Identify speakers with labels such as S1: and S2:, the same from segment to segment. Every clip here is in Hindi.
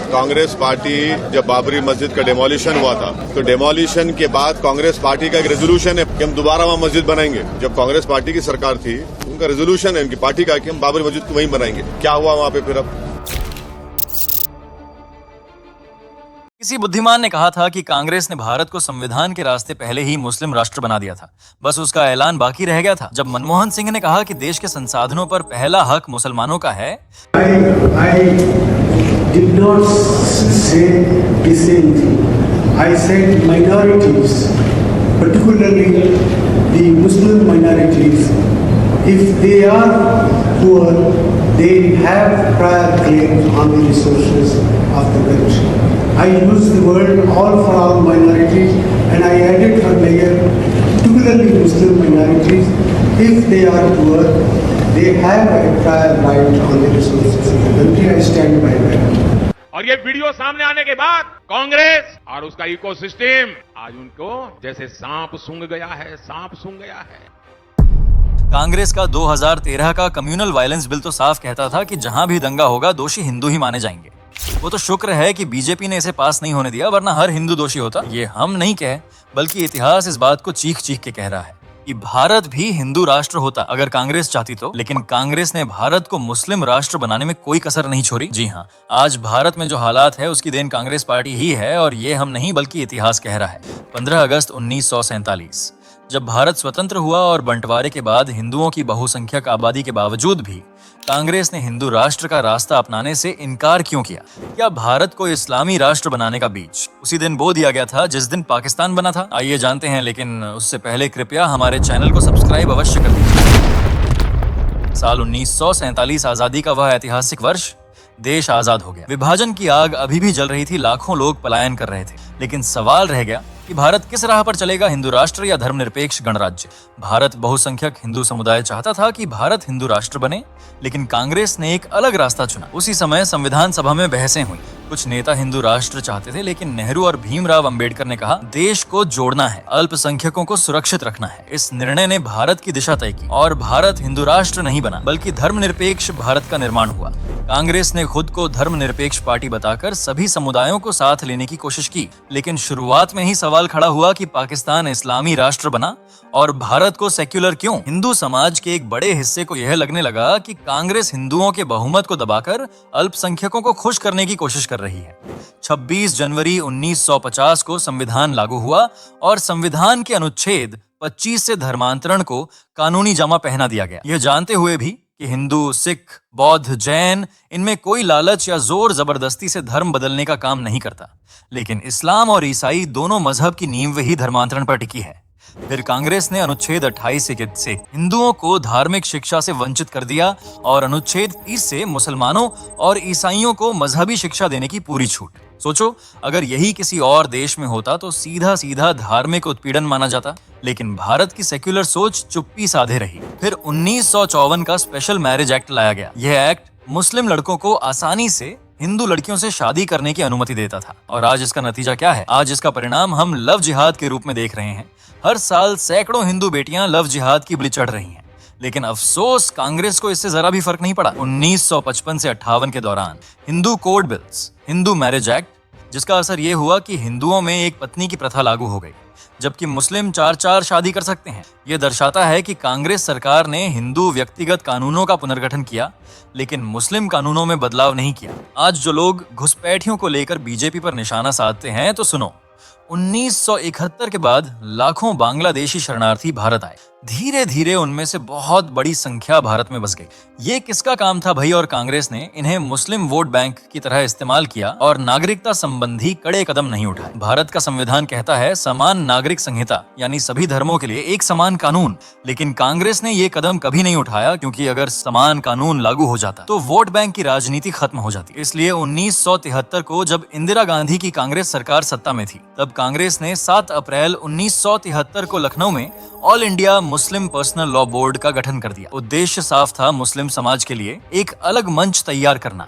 S1: कांग्रेस पार्टी जब बाबरी मस्जिद का डेमोलिशन हुआ था तो डेमोलिशन के बाद कांग्रेस पार्टी का एक रेजोल्यूशन है कि हम दोबारा वहां मस्जिद बनाएंगे। जब कांग्रेस पार्टी की सरकार थी उनका रेजोल्यूशन है उनकी पार्टी का कि हम बाबरी मस्जिद को वहीं बनाएंगे। क्या हुआ वहां पे फिर अब?
S2: किसी बुद्धिमान ने कहा था कि कांग्रेस ने भारत को संविधान के रास्ते पहले ही मुस्लिम राष्ट्र बना दिया था, बस उसका ऐलान बाकी रह गया था। जब मनमोहन सिंह ने कहा कि देश के संसाधनों पर पहला हक मुसलमानों का है,
S3: I did not say the same thing. I said minorities, particularly the Muslim minorities, if they are poor, they have prior claim on the resources of the country. I used the word all for all minorities and I added for layer, particularly Muslim minorities, if they are poor, they have a prior right on the resources of the country. I stand by that.
S4: और ये वीडियो सामने आने के बाद कांग्रेस और उसका इकोसिस्टम आज उनको जैसे सांप सूंघ गया है, सांप सूंघ गया है।
S2: कांग्रेस का 2013 का कम्युनल वायलेंस बिल तो साफ कहता था कि जहां भी दंगा होगा दोषी हिंदू ही माने जाएंगे। वो तो शुक्र है कि बीजेपी ने इसे पास नहीं होने दिया, वरना हर हिंदू दोषी होता। ये हम नहीं कह, बल्कि इतिहास इस बात को चीख चीख के कह रहा है कि भारत भी हिंदू राष्ट्र होता अगर कांग्रेस चाहती तो। लेकिन कांग्रेस ने भारत को मुस्लिम राष्ट्र बनाने में कोई कसर नहीं छोड़ी। जी हाँ, आज भारत में जो हालात है उसकी देन कांग्रेस पार्टी ही है, और ये हम नहीं बल्कि इतिहास कह रहा है। 15 अगस्त 1947 जब भारत स्वतंत्र हुआ और बंटवारे के बाद हिंदुओं की बहुसंख्यक आबादी के बावजूद भी कांग्रेस ने हिंदू राष्ट्र का रास्ता अपनाने से इनकार क्यों किया? क्या भारत को इस्लामी राष्ट्र बनाने का बीज उसी दिन बो दिया गया था जिस दिन पाकिस्तान बना था? आइए जानते हैं, लेकिन उससे पहले कृपया हमारे चैनल को सब्सक्राइब अवश्य कर दीजिए। साल 1947 आजादी का वह ऐतिहासिक वर्ष, देश आजाद हो गया। विभाजन की आग अभी भी जल रही थी, लाखों लोग पलायन कर रहे थे। लेकिन सवाल रह गया कि भारत किस राह पर चलेगा, हिंदू राष्ट्र या धर्मनिरपेक्ष गणराज्य? भारत बहुसंख्यक हिंदू समुदाय चाहता था कि भारत हिंदू राष्ट्र बने, लेकिन कांग्रेस ने एक अलग रास्ता चुना। उसी समय संविधान सभा में बहसें हुई। कुछ नेता हिंदू राष्ट्र चाहते थे, लेकिन नेहरू और भीमराव अंबेडकर ने कहा देश को जोड़ना है, अल्पसंख्यकों को सुरक्षित रखना है। इस निर्णय ने भारत की दिशा तय की और भारत हिंदू राष्ट्र नहीं बना, बल्कि धर्मनिरपेक्ष भारत का निर्माण हुआ। कांग्रेस ने खुद को धर्मनिरपेक्ष पार्टी बताकर सभी समुदायों को साथ लेने की कोशिश की, लेकिन शुरुआत में ही सवाल खड़ा हुआ कि पाकिस्तान इस्लामी राष्ट्र बना और भारत को सेक्युलर क्यों? हिंदू समाज के एक बड़े हिस्से को यह लगने लगा कि कांग्रेस हिंदुओं के बहुमत को दबाकर अल्पसंख्यकों को खुश करने की कोशिश कर रही है। 26 जनवरी 1950 को संविधान लागू हुआ और संविधान के अनुच्छेद 25 से धर्मांतरण को कानूनी जामा पहना दिया गया। यह जानते हुए भी कि हिंदू, सिख, बौद्ध, जैन, इनमें कोई लालच या जोर जबरदस्ती से धर्म बदलने का काम नहीं करता, लेकिन इस्लाम और ईसाई दोनों मजहब की नींव ही धर्मांतरण पर टिकी है। फिर कांग्रेस ने अनुच्छेद 28 से हिंदुओं को धार्मिक शिक्षा से वंचित कर दिया और अनुच्छेद 30 से मुसलमानों और ईसाइयों को मजहबी शिक्षा देने की पूरी छूट। सोचो, अगर यही किसी और देश में होता तो सीधा सीधा धार्मिक उत्पीड़न माना जाता, लेकिन भारत की सेक्युलर सोच चुप्पी साधे रही। फिर 1954 का स्पेशल मैरिज एक्ट लाया गया। यह एक्ट मुस्लिम लड़कों को आसानी से हिंदू लड़कियों से शादी करने की अनुमति देता था। और आज इसका नतीजा क्या है? आज इसका परिणाम हम लव जिहाद के रूप में देख रहे हैं। हर साल सैकड़ों हिंदू बेटियां लव जिहाद की बलि चढ़ रही हैं। लेकिन अफसोस, कांग्रेस को इससे जरा भी फर्क नहीं पड़ा। 1955 से 58 के दौरान Hindu code bills, Hindu marriage act, जिसका असर ये हुआ कि हिंदुओं में एक पत्नी की प्रथा लागू हो गई, जबकि मुस्लिम 4-4 शादी कर सकते हैं। यह दर्शाता है कि कांग्रेस सरकार ने हिंदू व्यक्तिगत कानूनों का पुनर्गठन किया, लेकिन मुस्लिम कानूनों में बदलाव नहीं किया। आज जो लोग घुसपैठियों को लेकर बीजेपी पर निशाना साधते हैं, तो सुनो, 1971 के बाद लाखों बांग्लादेशी शरणार्थी भारत आए। धीरे धीरे उनमें से बहुत बड़ी संख्या भारत में बस गई। ये किसका काम था भाई? और कांग्रेस ने इन्हें मुस्लिम वोट बैंक की तरह इस्तेमाल किया और नागरिकता संबंधी कड़े कदम नहीं उठाए। भारत का संविधान कहता है समान नागरिक संहिता, यानी सभी धर्मों के लिए एक समान कानून, लेकिन कांग्रेस ने ये कदम कभी नहीं उठाया, क्योंकि अगर समान कानून लागू हो जाता तो वोट बैंक की राजनीति खत्म हो जाती। इसलिए 1973 को जब इंदिरा गांधी की कांग्रेस सरकार सत्ता में थी, तब कांग्रेस ने 7 अप्रैल 1973 को लखनऊ में all India Muslim personal law board का गठन कर दिया। उद्देश्य साफ था, मुस्लिम समाज के लिए एक अलग मंच तैयार करना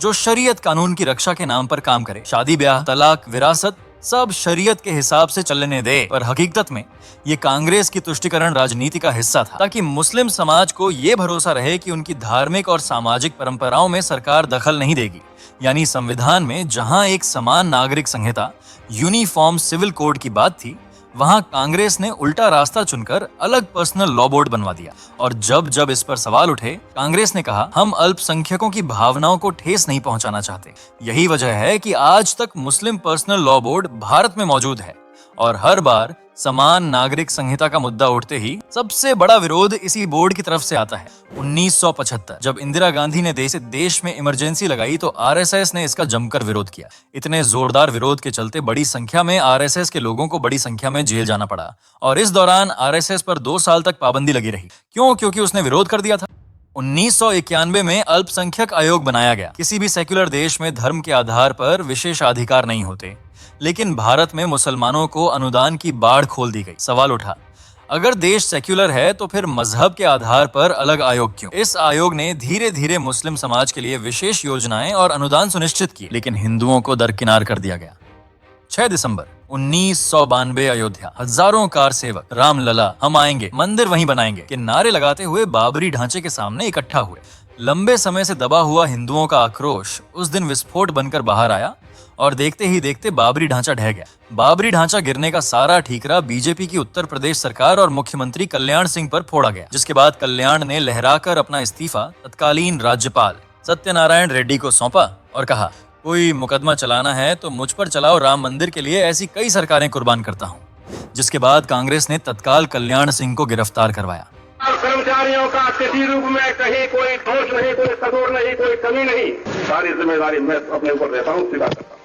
S2: जो शरीयत कानून की रक्षा के नाम पर काम करे। शादी ब्याह, तलाक, विरासत सब शरीयत के हिसाब से चलने दे, पर हकीकत में ये कांग्रेस की तुष्टिकरण राजनीति का हिस्सा था, ताकि मुस्लिम समाज को ये भरोसा रहे कि उनकी धार्मिक और सामाजिक परंपराओं में सरकार दखल नहीं देगी। यानी संविधान में जहां एक समान नागरिक संहिता, यूनिफॉर्म सिविल कोड की बात थी, वहां कांग्रेस ने उल्टा रास्ता चुनकर अलग पर्सनल लॉ बोर्ड बनवा दिया। और जब जब इस पर सवाल उठे, कांग्रेस ने कहा, हम अल्पसंख्यकों की भावनाओं को ठेस नहीं पहुंचाना चाहते। यही वजह है कि आज तक मुस्लिम पर्सनल लॉ बोर्ड भारत में मौजूद है। और हर बार समान नागरिक संहिता का मुद्दा उठते ही सबसे बड़ा विरोध इसी बोर्ड की तरफ से आता है। 1975 जब इंदिरा गांधी ने देश में इमरजेंसी लगाई तो आरएसएस ने इसका जमकर विरोध किया। इतने जोरदार विरोध के चलते बड़ी संख्या में आरएसएस के लोगों को बड़ी संख्या में जेल जाना पड़ा। और इस दौरान आरएसएस पर 2 साल तक पाबंदी लगी रही। क्यों? क्योंकि उसने विरोध कर दिया था। 1991 में अल्पसंख्यक आयोग बनाया गया। किसी भी सेक्युलर देश में धर्म के आधार पर विशेषाधिकार नहीं होते, लेकिन भारत में मुसलमानों को अनुदान की बाढ़ खोल दी गई। सवाल उठा, अगर देश सेक्युलर है तो फिर मजहब के आधार पर अलग आयोग क्यों? इस आयोग ने धीरे धीरे मुस्लिम समाज के लिए विशेष योजनाएं और अनुदान सुनिश्चित किए, लेकिन हिंदुओं को दरकिनार कर दिया गया। 6 दिसंबर 1992 अयोध्या, हजारों कार सेवक रामलला हम आएंगे, मंदिर वहीं बनाएंगे के नारे लगाते हुए बाबरी ढांचे के सामने इकट्ठा हुए। लंबे समय से दबा हुआ हिंदुओं का आक्रोश उस दिन विस्फोट बनकर बाहर आया और देखते ही देखते बाबरी ढांचा ढह गया। बाबरी ढांचा गिरने का सारा ठीकरा बीजेपी की उत्तर प्रदेश सरकार और मुख्यमंत्री कल्याण सिंह पर फोड़ा गया, जिसके बाद कल्याण ने लहराकर अपना इस्तीफा तत्कालीन राज्यपाल सत्यनारायण रेड्डी को सौंपा और कहा, कोई मुकदमा चलाना है तो मुझ पर चलाओ, राम मंदिर के लिए ऐसी कई सरकारें कुर्बान करता हूँ। जिसके बाद कांग्रेस ने तत्काल कल्याण सिंह को गिरफ्तार करवाया।
S5: कर्मचारियों का किसी रूप में कहीं कोई दोष नहीं, कोई कसूर नहीं, कोई कमी नहीं, सारी जिम्मेदारी मैं अपने ऊपर लेता हूँ, स्वीकार करता हूँ।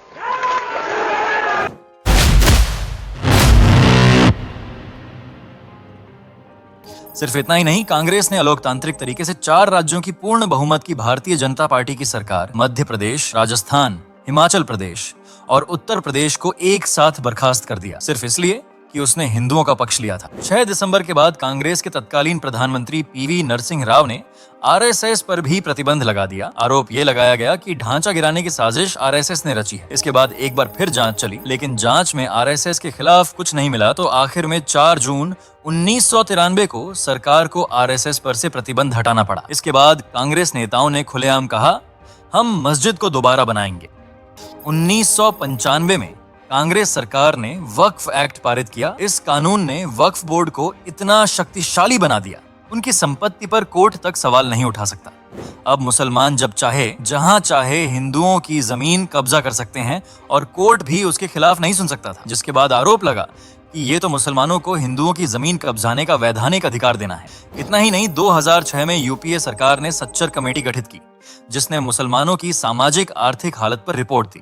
S2: सिर्फ इतना ही नहीं, कांग्रेस ने अलोकतांत्रिक तरीके से 4 राज्यों की पूर्ण बहुमत की भारतीय जनता पार्टी की सरकार मध्य प्रदेश, राजस्थान, हिमाचल प्रदेश और उत्तर प्रदेश को एक साथ बर्खास्त कर दिया, सिर्फ इसलिए कि उसने हिंदुओं का पक्ष लिया था। 6 दिसंबर के बाद कांग्रेस के तत्कालीन प्रधानमंत्री पीवी नरसिंह राव ने आरएसएस पर भी प्रतिबंध लगा दिया। आरोप ये लगाया गया कि ढांचा गिराने की साजिश आरएसएस ने रची है। इसके बाद एक बार फिर जांच चली, लेकिन जांच में आरएसएस के खिलाफ कुछ नहीं मिला, तो आखिर में 4 जून 1993 को सरकार को आरएसएस पर से प्रतिबंध हटाना पड़ा। इसके बाद कांग्रेस नेताओं ने खुलेआम कहा, हम मस्जिद को दोबारा बनाएंगे। 1995 में कांग्रेस सरकार ने वक्फ एक्ट पारित किया। इस कानून ने वक्फ बोर्ड को इतना शक्तिशाली बना दिया, उनकी संपत्ति पर कोर्ट तक सवाल नहीं उठा सकता। अब मुसलमान जब चाहे जहां चाहे हिंदुओं की जमीन कब्जा कर सकते हैं और कोर्ट भी उसके खिलाफ नहीं सुन सकता था। जिसके बाद आरोप लगा कि ये तो मुसलमानों को हिंदुओं की जमीन कब्जाने का वैधानिक अधिकार देना है। इतना ही नहीं, 2006 में यूपीए सरकार ने सच्चर कमेटी गठित की, जिसने मुसलमानों की सामाजिक आर्थिक हालत पर रिपोर्ट दी।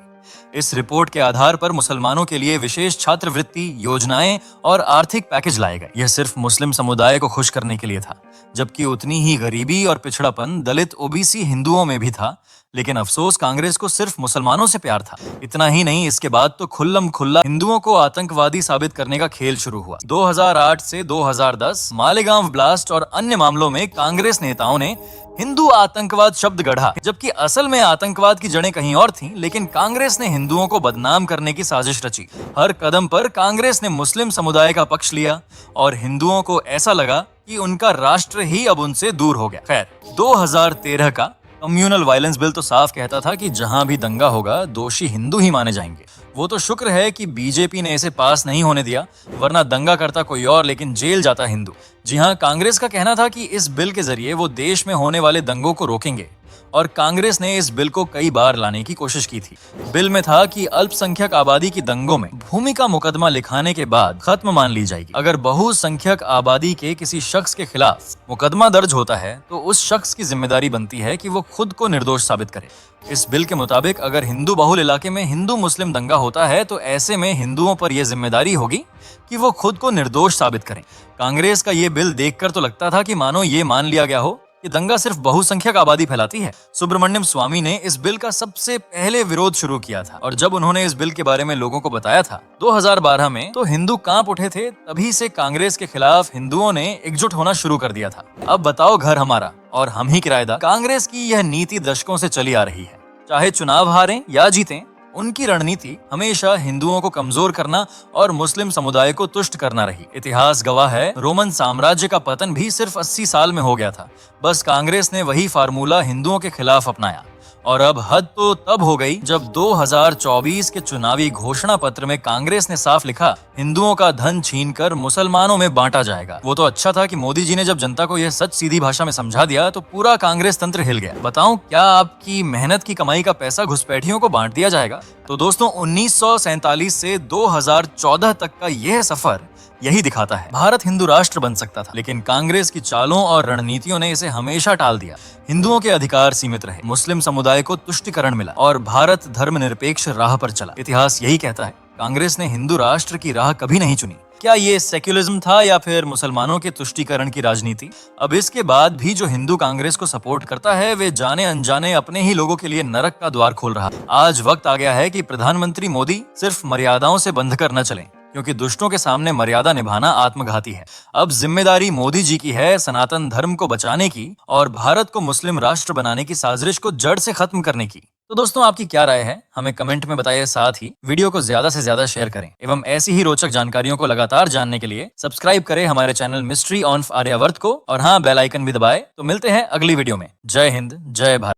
S2: इस रिपोर्ट के आधार पर मुसलमानों के लिए विशेष छात्रवृत्ति योजनाएं और आर्थिक पैकेज लाए गए। यह सिर्फ मुस्लिम समुदाय को खुश करने के लिए था, जबकि उतनी ही गरीबी और पिछड़ापन दलित ओबीसी हिंदुओं में भी था। लेकिन अफसोस, कांग्रेस को सिर्फ मुसलमानों से प्यार था। इतना ही नहीं, इसके बाद तो खुल्लम खुल्ला हिंदुओं को आतंकवादी साबित करने का खेल शुरू हुआ। 2008 से 2010 मालेगांव ब्लास्ट और अन्य मामलों में कांग्रेस नेताओं ने हिंदू आतंकवाद शब्द गढ़ा, जबकि असल में आतंकवाद की जड़ें कहीं और थीं, लेकिन कांग्रेस ने हिंदुओं को बदनाम करने की साजिश रची। हर कदम पर कांग्रेस ने मुस्लिम समुदाय का पक्ष लिया और हिंदुओं को ऐसा लगा कि उनका राष्ट्र ही अब उनसे दूर हो गया। खैर, 2013 का कम्युनल वायलेंस बिल तो साफ कहता था कि जहां भी दंगा होगा दोषी हिंदू ही माने जाएंगे। वो तो शुक्र है कि बीजेपी ने इसे पास नहीं होने दिया, वरना दंगा करता कोई और लेकिन जेल जाता हिंदू। जी हाँ, कांग्रेस का कहना था कि इस बिल के जरिए वो देश में होने वाले दंगों को रोकेंगे और कांग्रेस ने इस बिल को कई बार लाने की कोशिश की थी। बिल में था कि अल्पसंख्यक आबादी की दंगों में भूमि का मुकदमा लिखाने के बाद खत्म मान ली जाएगी। अगर बहुसंख्यक आबादी के किसी शख्स के खिलाफ मुकदमा दर्ज होता है तो उस शख्स की जिम्मेदारी बनती है कि वो खुद को निर्दोष साबित करे। इस बिल के मुताबिक अगर हिंदू बहुल इलाके में हिंदू मुस्लिम दंगा होता है तो ऐसे में हिंदुओं पर यह जिम्मेदारी होगी कि वो खुद को निर्दोष साबित करें। कांग्रेस का ये बिल देखकर तो लगता था कि मानो ये मान लिया गया हो कि दंगा सिर्फ बहुसंख्यक आबादी फैलाती है। सुब्रमण्यम स्वामी ने इस बिल का सबसे पहले विरोध शुरू किया था और जब उन्होंने इस बिल के बारे में लोगों को बताया था 2012 में, तो हिंदू कांप उठे थे। तभी से कांग्रेस के खिलाफ हिंदुओं ने एकजुट होना शुरू कर दिया था। अब बताओ, घर हमारा और हम ही किराएदार। कांग्रेस की यह नीति दशकों से चली आ रही है। चाहे चुनाव हारें या जीतें, उनकी रणनीति हमेशा हिंदुओं को कमजोर करना और मुस्लिम समुदाय को तुष्ट करना रही। इतिहास गवाह है, रोमन साम्राज्य का पतन भी सिर्फ 80 साल में हो गया था। बस कांग्रेस ने वही फार्मूला हिंदुओं के खिलाफ अपनाया। और अब हद तो तब हो गई जब 2024 के चुनावी घोषणा पत्र में कांग्रेस ने साफ लिखा, हिंदुओं का धन छीनकर मुसलमानों में बांटा जाएगा। वो तो अच्छा था कि मोदी जी ने जब जनता को यह सच सीधी भाषा में समझा दिया तो पूरा कांग्रेस तंत्र हिल गया। बताऊं, क्या आपकी मेहनत की कमाई का पैसा घुसपैठियों को बांट दिया जाएगा? तो दोस्तों, 1947 से 2014 तक का यह सफर यही दिखाता है। भारत हिंदू राष्ट्र बन सकता था, लेकिन कांग्रेस की चालों और रणनीतियों ने इसे हमेशा टाल दिया। हिंदुओं के अधिकार सीमित रहे, मुस्लिम समुदाय को तुष्टीकरण मिला और भारत धर्मनिरपेक्ष राह पर चला। इतिहास यही कहता है, कांग्रेस ने हिंदू राष्ट्र की राह कभी नहीं चुनी। क्या ये सेक्युलरिज्म था या फिर मुसलमानों के तुष्टीकरण की राजनीति? अब इसके बाद भी जो हिंदू कांग्रेस को सपोर्ट करता है, वे जाने अनजाने अपने ही लोगों के लिए नरक का द्वार खोल रहा है। आज वक्त आ गया है कि प्रधानमंत्री मोदी सिर्फ मर्यादाओं से बंध कर न चलें, क्योंकि दुष्टों के सामने मर्यादा निभाना आत्मघाती है। अब जिम्मेदारी मोदी जी की है सनातन धर्म को बचाने की और भारत को मुस्लिम राष्ट्र बनाने की साजिश को जड़ से खत्म करने की। तो दोस्तों, आपकी क्या राय है हमें कमेंट में बताइए। साथ ही वीडियो को ज्यादा से ज्यादा शेयर करें एवं ऐसी ही रोचक जानकारियों को लगातार जानने के लिए सब्सक्राइब करें हमारे चैनल मिस्ट्री ऑन आर्यावर्त को, और हाँ, बेल आइकन भी दबाएं। तो मिलते हैं अगली वीडियो में। जय हिंद, जय भारत।